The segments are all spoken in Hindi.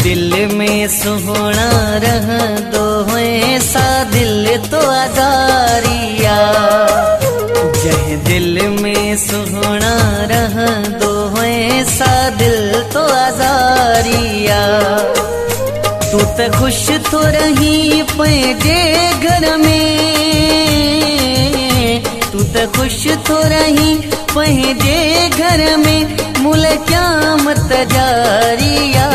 दिल में सुहोना रह दो ऐसा दिल तो आजारिया। जह दिल में सुहोना रह दो ऐसा दिल तो आजारिया। तू तो खुश तो रही पैजे घर में, तू तो खुश तो रही पैजे घर में। मुल क्यामत जारिया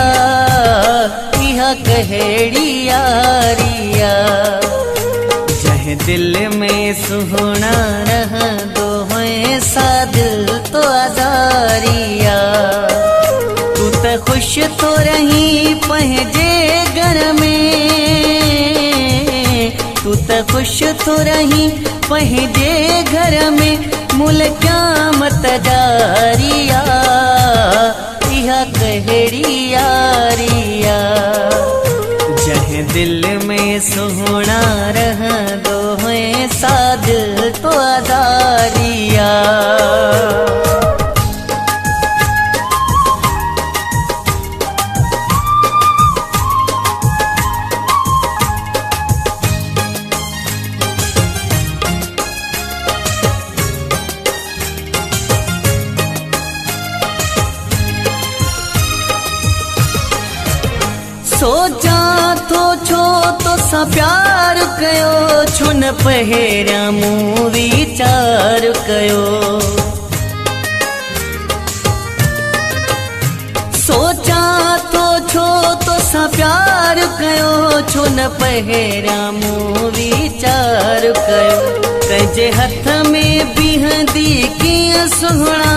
इहा कहेड़ी यारिया। जह दिल में सुहोना रह दो ऐसा दिल तो आजारिया। तू तो खुश तो रही पहजे घर में, तू तो खुश तो रही पहजे घर में। मुल क्यामत जारिया इहा कहेड़ी यारिया। जह दिल में सुहोना रह दो ऐसा दिल तो आजारिया। सोचा तो छो तो सा प्यार कयो, छुन पहिरा मूं वीचार कयो। सोचा तो छो तो सा प्यार कयो, छुन पहिरा मूं वीचार कयो। कंहिंजे हथ में बीहंदी कीअं सुहिणा,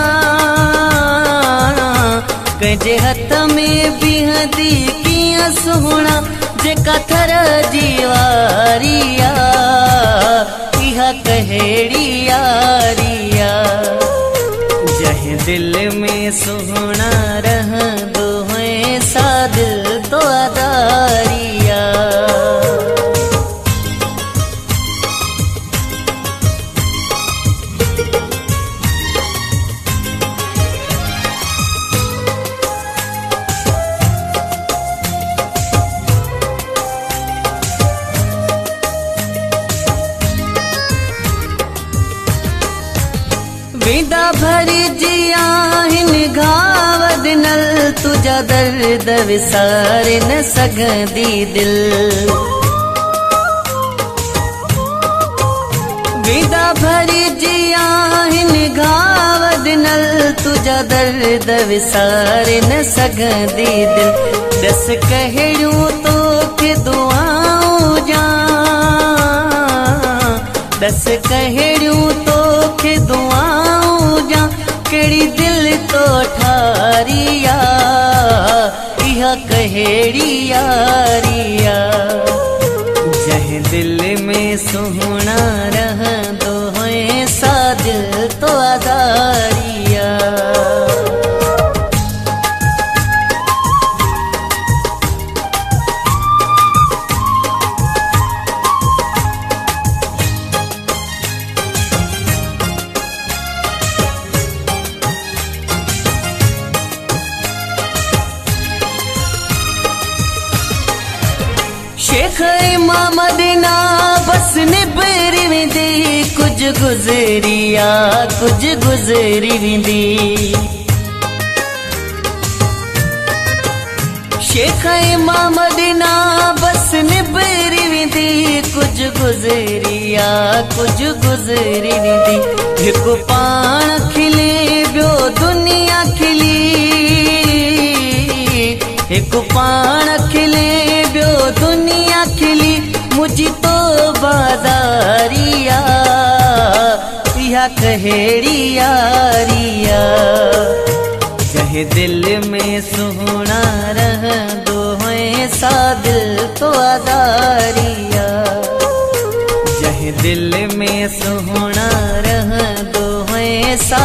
कंहिंजे हथ में बीहंदी कीअं सुहिणा। जेका थर जी वारिया इहा कहेड़ी यारिया। जह दिल में सुहोना रह दो ऐसा दिल तो आजारिया। विदा भरी जिया हिन घाव दिनल, तुझा दर्द विसार न सघंदी दिल। विदा भरी जिया हिन घाव दिनल, तुझा दर्द विसार न सघंदी दिल। दस कहिड़ियूं तोखे दुआऊं जा, दस कहिड़ियूं तोखे दुआऊं जा। केड़ी दिल तो ठारिया इहा कहेड़ी यारिया। जह दिल में सुहोना रह दो ऐसा दिल तो आजारिया। शेख इमाम मदीना बस निबरी वेंदी, कुछ गुज़रिया कुछ गुज़री वेंदी। शेख इमाम मदीना बस निबरी वेंदी, कुछ गुज़रिया कुछ गुज़री वेंदी। हिकु पाण खिले ॿियो दुनिया खिली, हिकु पाण खिले ॿियो दुनिया खिली। मुझी तो बाज़ारिया इहा कहेड़ी यारिया। जह दिल में सुहोना रह दो ऐसा दिल तो आजारिया। जह दिल में सुहोना रह दो ऐसा